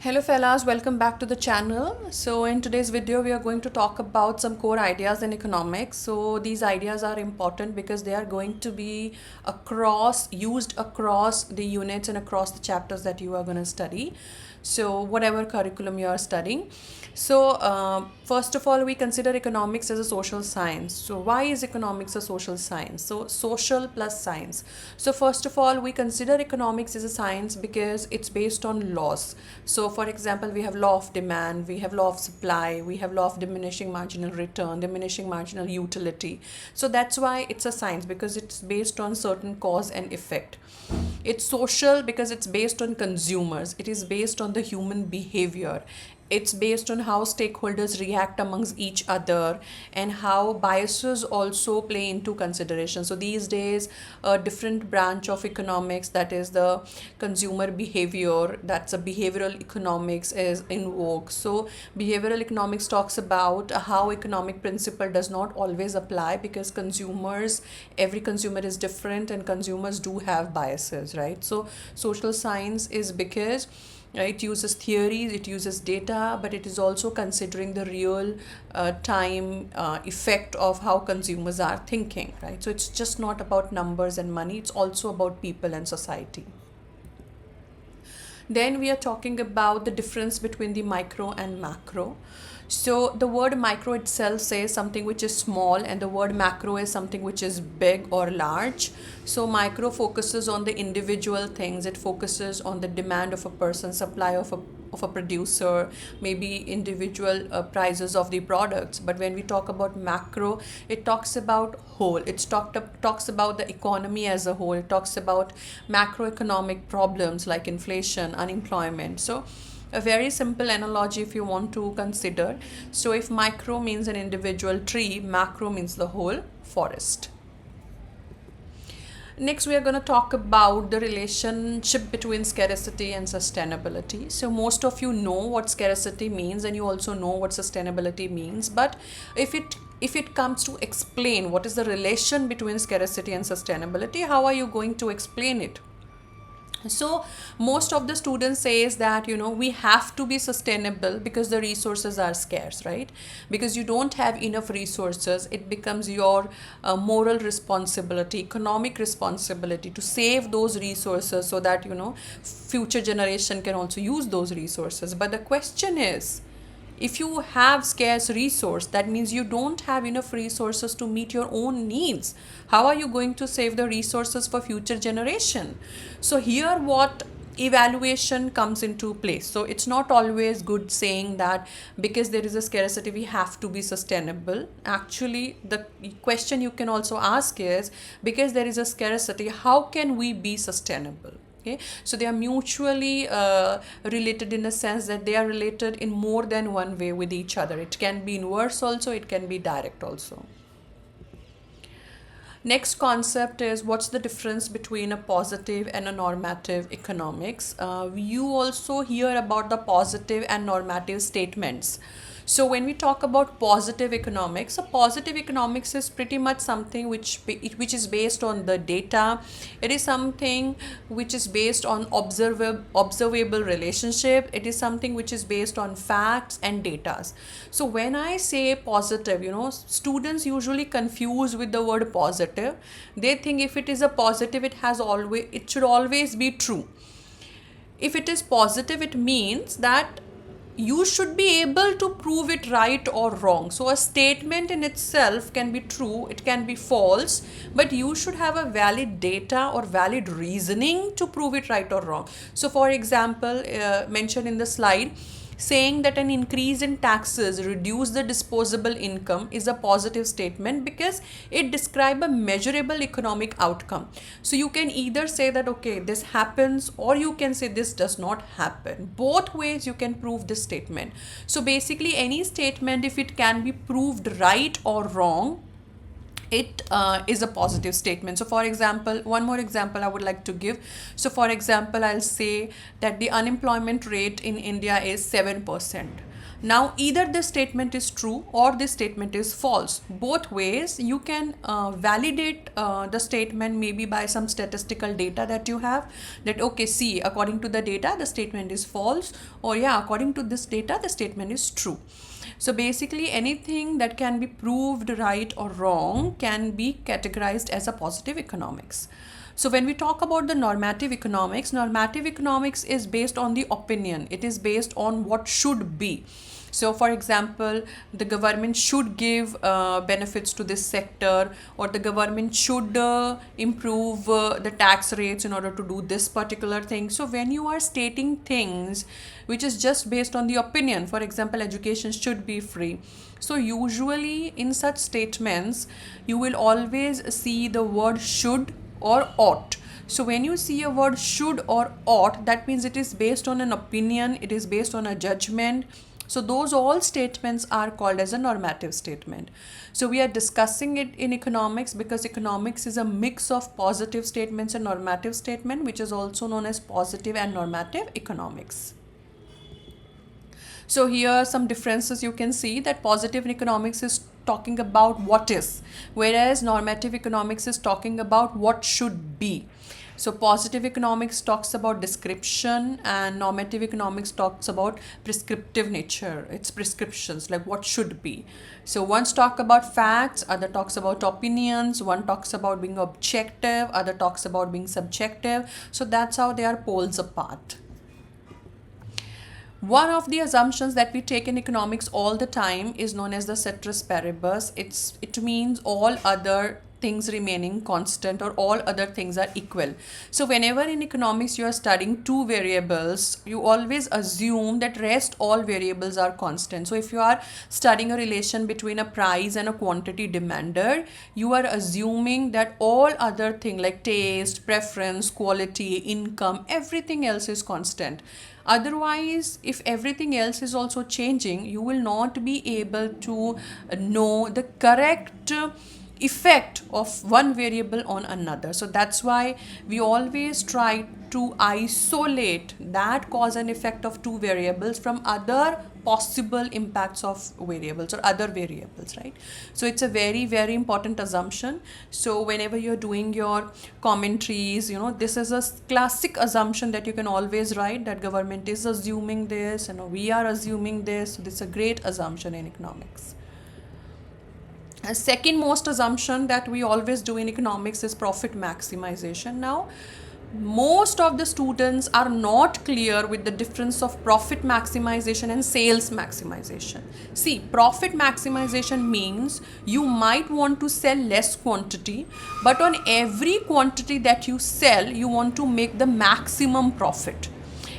Hello fellas, welcome back to the channel. So in today's video we are going to talk about some core ideas in economics. So these ideas are important because they are going to be used across the units and across the chapters that you are going to study. So whatever curriculum you are studying. So first of all, we consider economics as a social science. So why is economics a social science? So social plus science. So first of all, we consider economics as a science because it's based on laws. So for example, we have law of demand, we have law of supply, we have law of diminishing marginal return, diminishing marginal utility. So that's why it's a science, because it's based on certain cause and effect. It's social because it's based on consumers. It is based on the human behavior. It's based on how stakeholders react amongst each other and how biases also play into consideration. So these days, a different branch of economics, that is the consumer behavior, that's a behavioral economics, is in vogue. So behavioral economics talks about how economic principle does not always apply, because every consumer is different and consumers do have biases, right? So social science is because it uses theories, it uses data, but it is also considering the real time effect of how consumers are thinking, right? So it's just not about numbers and money, it's also about people and society. Then we are talking about the difference between the micro and macro. So the word micro itself says something which is small, and the word macro is something which is big or large. So micro focuses on the individual things. It focuses on the demand of a person, supply of a producer, maybe individual prices of the products. But when we talk about macro, it talks about whole. Talks about the economy as a whole. It talks about macroeconomic problems like inflation, unemployment. So a very simple analogy if you want to consider. So if micro means an individual tree, macro means the whole forest. Next, we are going to talk about the relationship between scarcity and sustainability. So most of you know what scarcity means, and you also know what sustainability means. But if it comes to explain what is the relation between scarcity and sustainability, how are you going to explain it? So most of the students says that we have to be sustainable because the resources are scarce, right? Because you don't have enough resources, it becomes your moral responsibility, economic responsibility to save those resources so that future generation can also use those resources. But the question is, if you have scarce resource, that means you don't have enough resources to meet your own needs. How are you going to save the resources for future generation? So here what evaluation comes into place. So it's not always good saying that because there is a scarcity we have to be sustainable. Actually, the question you can also ask is, because there is a scarcity, how can we be sustainable? Okay, so they are mutually related in a sense that they are related in more than one way with each other. It can be inverse also, it can be direct also. Next concept is, what's the difference between a positive and a normative economics? You also hear about the positive and normative statements. So when we talk about positive economics, a positive economics is pretty much something which is based on the data. It is something which is based on observable relationship. It is something which is based on facts and data. So when I say positive, students usually confuse with the word positive. They think if it is a positive, it should always be true. If it is positive, it means that you should be able to prove it right or wrong. So a statement in itself can be true, it can be false, but you should have a valid data or valid reasoning to prove it right or wrong. So for example, mentioned in the slide, saying that an increase in taxes reduce the disposable income is a positive statement because it describes a measurable economic outcome. So you can either say that okay, this happens, or you can say this does not happen. Both ways you can prove this statement. So basically any statement, if it can be proved right or wrong, it is a positive statement. So for example, one more example I would like to give. So for example, I'll say that the unemployment rate in India is 7%. Now, either this statement is true or this statement is false. Both ways, you can validate the statement maybe by some statistical data that you have, that okay, see, according to the data, the statement is false, or yeah, according to this data, the statement is true. So basically, anything that can be proved right or wrong can be categorized as a positive economics. So when we talk about the normative economics is based on the opinion. It is based on what should be. So for example, the government should give benefits to this sector, or the government should improve the tax rates in order to do this particular thing. So when you are stating things which is just based on the opinion, for example, education should be free. So usually in such statements, you will always see the word should or ought. So when you see a word should or ought, that means it is based on an opinion, it is based on a judgment. So those all statements are called as a normative statement. So we are discussing it in economics because economics is a mix of positive statements and normative statement, which is also known as positive and normative economics. So here are some differences. You can see that positive economics is talking about what is, whereas normative economics is talking about what should be. So positive economics talks about description and normative economics talks about prescriptive nature. It's prescriptions, like what should be. So one talks about facts, other talks about opinions, one talks about being objective, other talks about being subjective. So that's how they are poles apart. One of the assumptions that we take in economics all the time is known as the ceteris paribus. It means all other things remaining constant, or all other things are equal. So whenever in economics you are studying two variables, you always assume that rest all variables are constant. So if you are studying a relation between a price and a quantity demanded, you are assuming that all other things like taste, preference, quality, income, everything else is constant. Otherwise, if everything else is also changing, you will not be able to know the correct effect of one variable on another. So that's why we always try to isolate that cause and effect of two variables from other possible impacts of variables or other variables, right? So it's a very, very important assumption. So whenever you're doing your commentaries, this is a classic assumption that you can always write, that government is assuming this and we are assuming this. So this is a great assumption in economics. A second most assumption that we always do in economics is profit maximization. Now, most of the students are not clear with the difference of profit maximization and sales maximization. See, profit maximization means you might want to sell less quantity, but on every quantity that you sell, you want to make the maximum profit.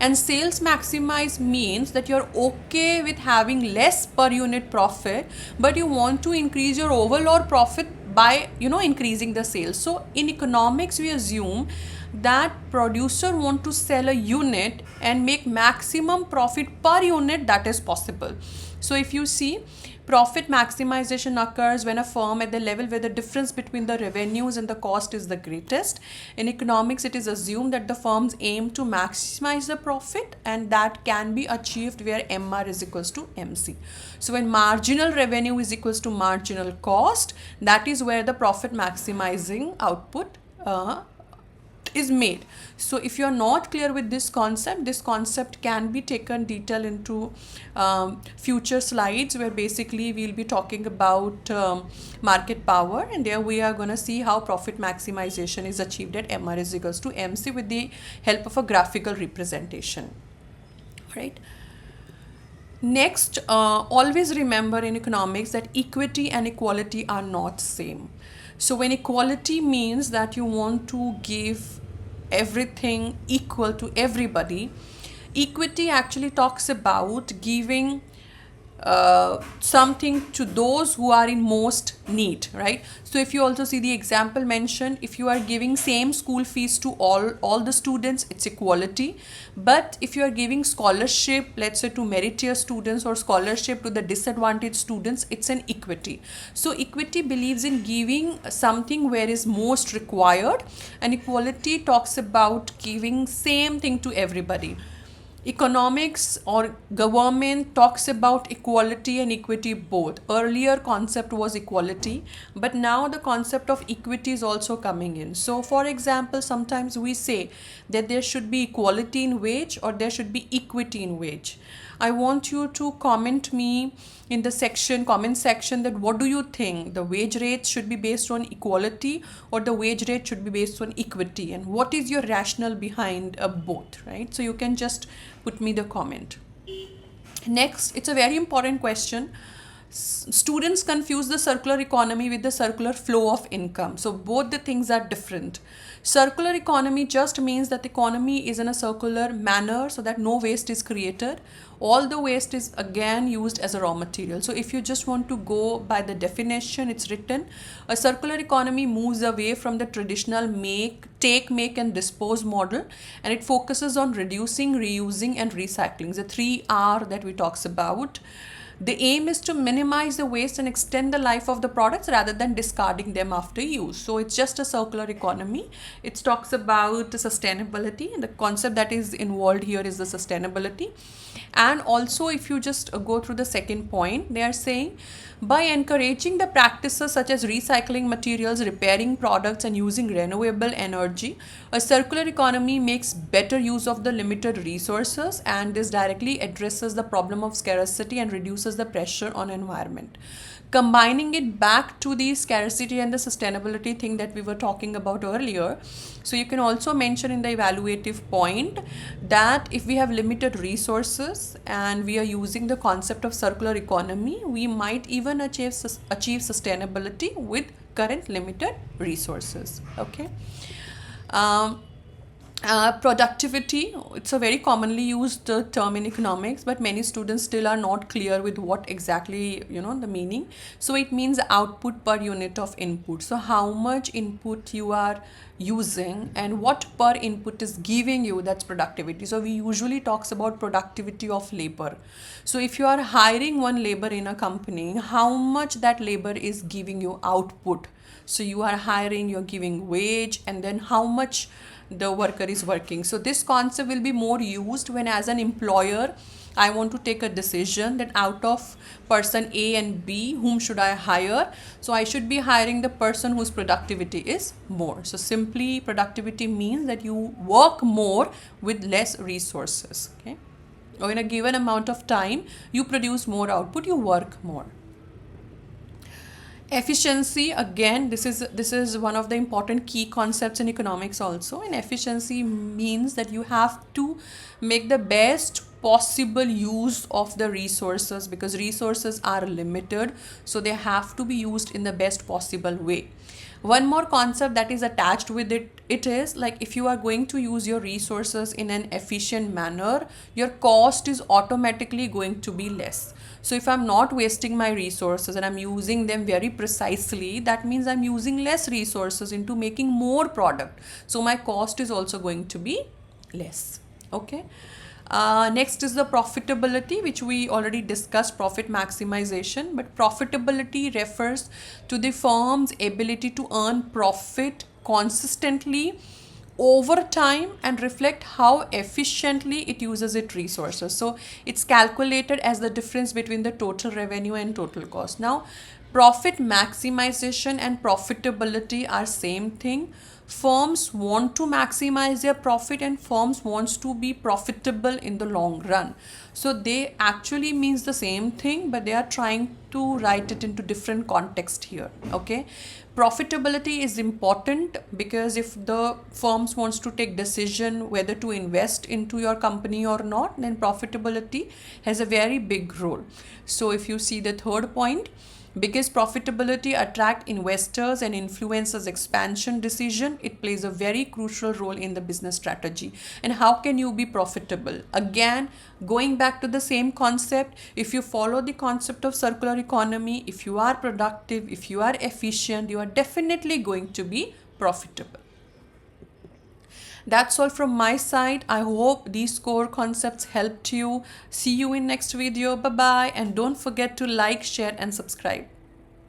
And sales maximize means that you're okay with having less per unit profit, but you want to increase your overall profit by increasing the sales. So in economics, we assume that producer want to sell a unit and make maximum profit per unit that is possible. So if you see, profit maximization occurs when a firm at the level where the difference between the revenues and the cost is the greatest. In economics, it is assumed that the firms aim to maximize the profit, and that can be achieved where MR is equals to MC. So when marginal revenue is equals to marginal cost, that is where the profit maximizing output is made. So if you are not clear with this concept can be taken detail into future slides, where basically we'll be talking about market power, and there we are going to see how profit maximization is achieved at MR is equals to MC with the help of a graphical representation. Right. Next, always remember in economics that equity and equality are not same. So when equality means that you want to give everything equal to everybody, equity actually talks about giving something to those who are in most need, right? So if you also see the example mentioned, if you are giving same school fees to all the students, it's equality. But if you are giving scholarship, let's say to meritorious students, or scholarship to the disadvantaged students, it's an equity. So equity believes in giving something where is most required, and equality talks about giving same thing to everybody. Economics or government talks about equality and equity both. Earlier concept was equality, but now the concept of equity is also coming in. So for example, sometimes we say that there should be equality in wage or there should be equity in wage. I want you to comment me in the comment section, that what do you think, the wage rates should be based on equality or the wage rate should be based on equity, and what is your rationale behind both, right? So you can just put me the comment. Next, it's a very important question. Students confuse the circular economy with the circular flow of income. So both the things are different. Circular economy just means that the economy is in a circular manner so that no waste is created. All the waste is again used as a raw material. So if you just want to go by the definition, it's written, a circular economy moves away from the traditional take, make and dispose model, and it focuses on reducing, reusing and recycling, the 3R that we talks about. The aim is to minimize the waste and extend the life of the products rather than discarding them after use. So it's just a circular economy. It talks about sustainability, and the concept that is involved here is the sustainability. And also, if you just go through the second point, they are saying by encouraging the practices such as recycling materials, repairing products and using renewable energy, a circular economy makes better use of the limited resources, and this directly addresses the problem of scarcity and reduces the pressure on environment. Combining it back to the scarcity and the sustainability thing that we were talking about earlier, so you can also mention in the evaluative point that if we have limited resources and we are using the concept of circular economy, we might even achieve sustainability with current limited resources. Okay. Productivity, it's a very commonly used term in economics, but many students still are not clear with what exactly, the meaning. So it means output per unit of input. So how much input you are using and what per input is giving you, that's productivity. So we usually talks about productivity of labor. So if you are hiring one labor in a company, how much that labor is giving you output. So you are hiring, you're giving wage, and then how much the worker is working. So this concept will be more used when, as an employer, I want to take a decision that out of person A and B, whom should I hire? So I should be hiring the person whose productivity is more. So simply productivity means that you work more with less resources. Okay, or in a given amount of time you produce more output, you work more. Efficiency, again, this is one of the important key concepts in economics also. And efficiency means that you have to make the best possible use of the resources, because resources are limited, so they have to be used in the best possible way. One more concept that is attached with it is like, if you are going to use your resources in an efficient manner, your cost is automatically going to be less. So if I'm not wasting my resources and I'm using them very precisely, that means I'm using less resources into making more product. So my cost is also going to be less. Okay. Next is the profitability, which we already discussed, profit maximization. But profitability refers to the firm's ability to earn profit consistently over time and reflect how efficiently it uses its resources. So it's calculated as the difference between the total revenue and total cost. Now, profit maximization and profitability are same thing. Firms want to maximize their profit and firms wants to be profitable in the long run. So they actually means the same thing, but they are trying to write it into different context here. Okay. Profitability is important because if the firms wants to take decision whether to invest into your company or not, then profitability has a very big role. So if you see the third point, because profitability attract investors and influences expansion decision, it plays a very crucial role in the business strategy. And how can you be profitable? Again, going back to the same concept, if you follow the concept of circular economy, if you are productive, if you are efficient, you are definitely going to be profitable. That's all from my side. I hope these core concepts helped you. See you in next video. Bye bye, and don't forget to like, share and subscribe.